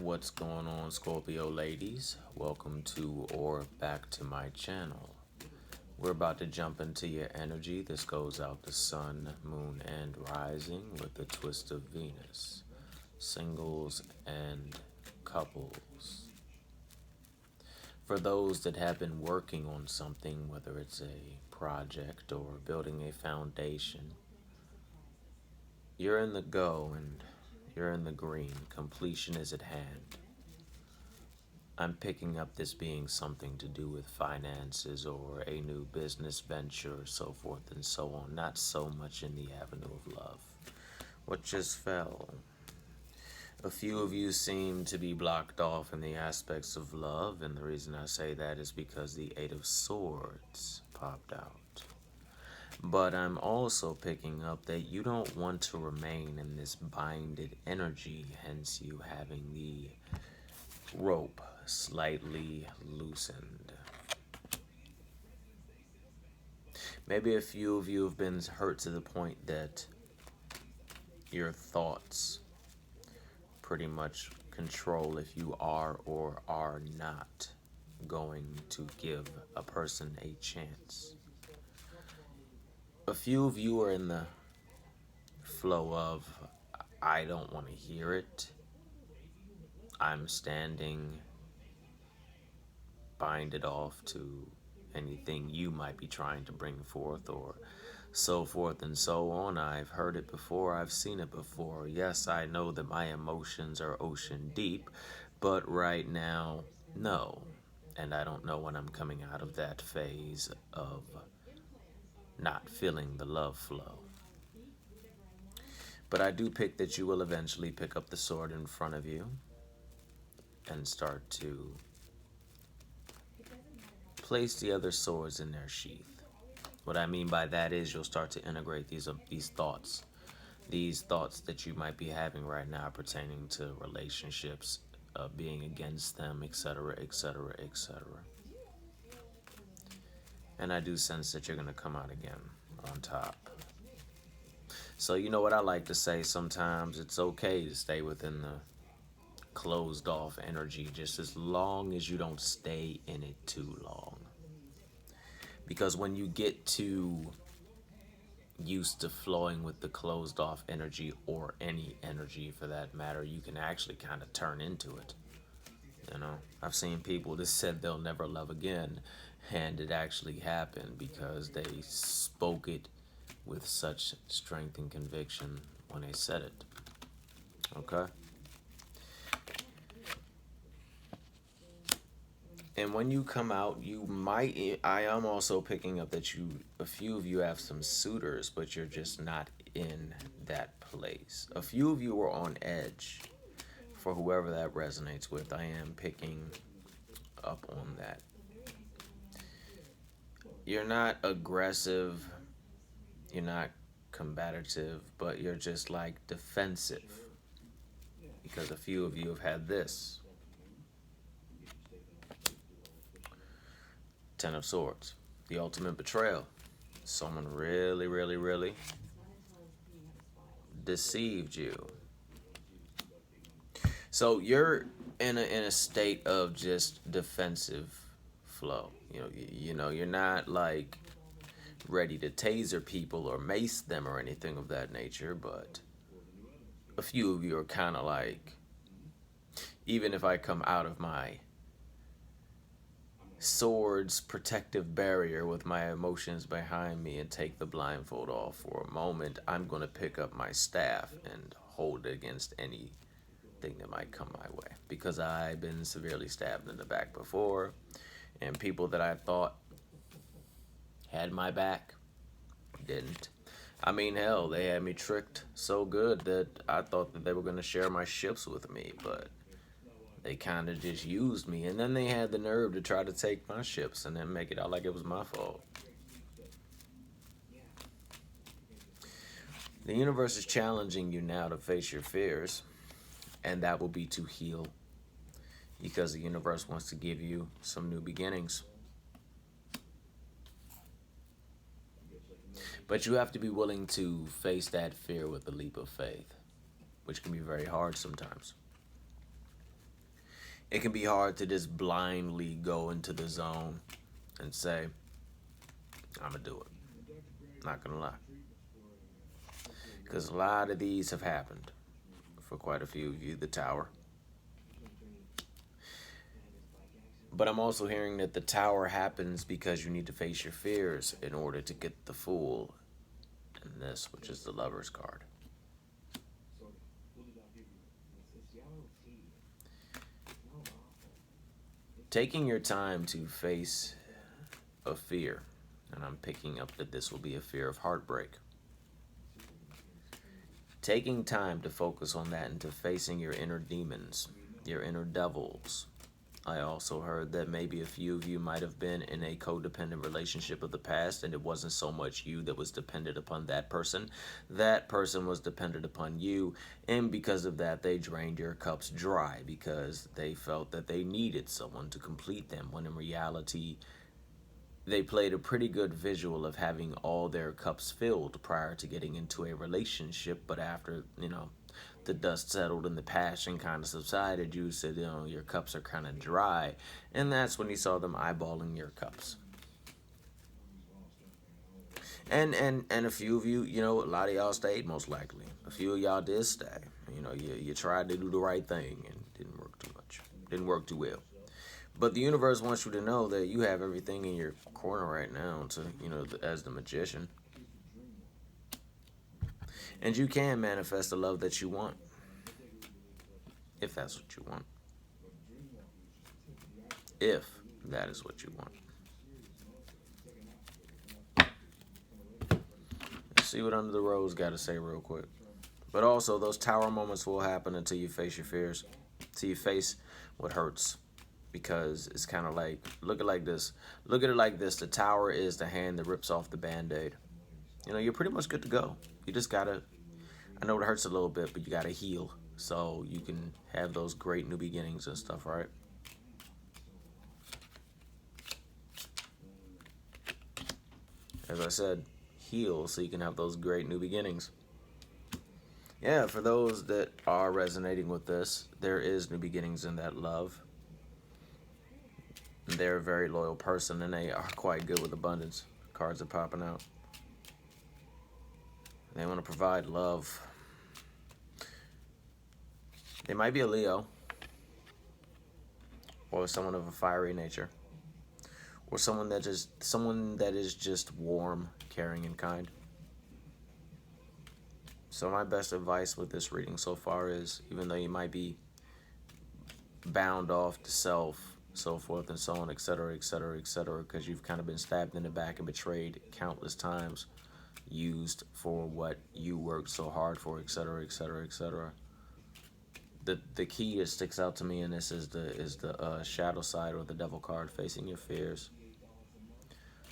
What's going on, Scorpio ladies? Welcome to or back to my channel. We're about to jump into your energy. This goes out to Sun, Moon, and Rising with a twist of Venus. Singles and couples. For those that have been working on something, whether it's a project or building a foundation, you're in the go and you're in the green. Completion is at hand. I'm picking up this being something to do with finances or a new business venture, so forth and so on. Not so much in the avenue of love. What just fell? A few of you seem to be blocked off in the aspects of love, and the reason I say that is because the Eight of Swords popped out. But I'm also picking up that you don't want to remain in this binded energy, hence you having the rope slightly loosened. Maybe a few of you have been hurt to the point that your thoughts pretty much control if you are or are not going to give a person a chance. A few of you are in the flow of, I don't want to hear it. I'm standing binded off to anything you might be trying to bring forth, or so forth and so on. I've heard it before, I've seen it before. Yes, I know that my emotions are ocean deep, but right now, no. And I don't know when I'm coming out of that phase of not feeling the love flow. But I do pick that you will eventually pick up the sword in front of you and start to place the other swords in their sheath. What I mean by that is you'll start to integrate these thoughts that you might be having right now pertaining to relationships, being against them, etc., etc., etc. And I do sense that you're going to come out again on top. So you know what I like to say, sometimes it's okay to stay within the closed off energy, just as long as you don't stay in it too long. Because when you get too used to flowing with the closed off energy, or any energy for that matter, you can actually kind of turn into it. You know, I've seen people that said they'll never love again, and it actually happened because they spoke it with such strength and conviction when they said it. Okay? And when you come out, I am also picking up that a few of you have some suitors, but you're just not in that place. A few of you are on edge. For whoever that resonates with, I am picking up on that. You're not aggressive, you're not combative, but you're just like defensive. Because a few of you have had this. Ten of Swords, the ultimate betrayal. Someone really, really, really deceived you. So you're in a state of just defensive flow. You know, you're not like ready to taser people or mace them or anything of that nature, but a few of you are kind of like, even if I come out of my sword's protective barrier with my emotions behind me and take the blindfold off for a moment, I'm going to pick up my staff and hold it against anything that might come my way, because I've been severely stabbed in the back before, and people that I thought had my back didn't. I mean, hell, they had me tricked so good that I thought that they were going to share my ships with me, but they kind of just used me, and then they had the nerve to try to take my ships and then make it out like it was my fault. The universe is challenging you now to face your fears, and that will be to heal, because the universe wants to give you some new beginnings. But you have to be willing to face that fear with a leap of faith, which can be very hard sometimes. it can be hard to just blindly go into the zone and say, I'm going to do it. Not going to lie. Because a lot of these have happened for quite a few of you, the tower. But I'm also hearing that the tower happens because you need to face your fears in order to get the fool in this, which is the lover's card. Taking your time to face a fear, and I'm picking up that this will be a fear of heartbreak. Taking time to focus on that and to facing your inner demons, your inner devils. I also heard that maybe a few of you might have been in a codependent relationship of the past, and it wasn't so much you that was dependent upon that person. That person was dependent upon you, and because of that, they drained your cups dry because they felt that they needed someone to complete them, when in reality, they played a pretty good visual of having all their cups filled prior to getting into a relationship, but after, the dust settled and the passion kind of subsided, you said, your cups are kind of dry, and that's when you saw them eyeballing your cups. And a few of you, a lot of y'all stayed most likely. A few of y'all did stay. You tried to do the right thing and didn't work too much. Didn't work too well. But the universe wants you to know that you have everything in your corner right now to, as the magician. And you can manifest the love that you want, if that's what you want. If that is what you want. Let's see what Under the Rose got to say real quick. But also, those tower moments will happen until you face your fears, until you face what hurts. Because it's kind of like, look at it like this. Look at it like this. The tower is the hand that rips off the Band-Aid. You're pretty much good to go. You just got to, I know it hurts a little bit, but you got to heal so you can have those great new beginnings and stuff, right? As I said, heal so you can have those great new beginnings. Yeah, for those that are resonating with this, there is new beginnings in that love. They're a very loyal person, and they are quite good with abundance. Cards are popping out. They want to provide love. They might be a Leo, or someone of a fiery nature, or someone that is just warm, caring, and kind. So my best advice with this reading so far is, even though you might be bound off to self, so forth and so on, etc., etc., etc., because you've kind of been stabbed in the back and betrayed countless times, used for what you worked so hard for, etc., etc., etc. The key that sticks out to me in this is the shadow side, or the devil card, facing your fears,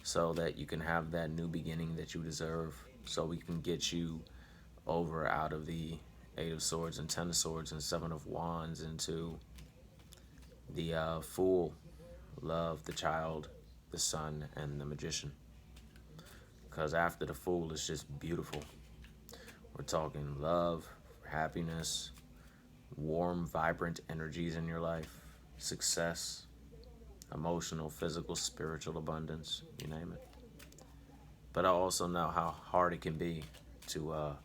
so that you can have that new beginning that you deserve, so we can get you over out of the Eight of Swords and Ten of Swords and Seven of Wands into the Fool, Love, the Child, the Sun, and the Magician. Because after the Fool, it's just beautiful. We're talking love, happiness, warm, vibrant energies in your life, success, emotional, physical, spiritual abundance, you name it. But I also know how hard it can be to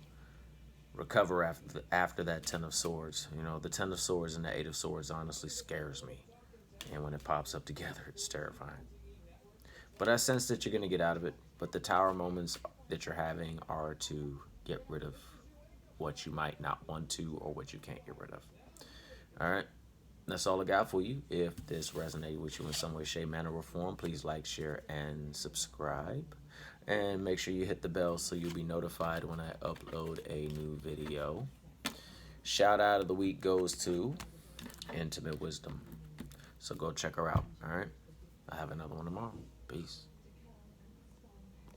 recover after that Ten of Swords. The Ten of Swords and the Eight of Swords honestly scares me. And when it pops up together, it's terrifying. But I sense that you're going to get out of it. But the tower moments that you're having are to get rid of what you might not want to, or what you can't get rid of. All right? That's all I got for you. If this resonated with you in some way, shape, manner, or form, please like, share, and subscribe. And make sure you hit the bell so you'll be notified when I upload a new video. Shout out of the week goes to Intimate Wisdom. So go check her out, all right? I have another one tomorrow. Peace.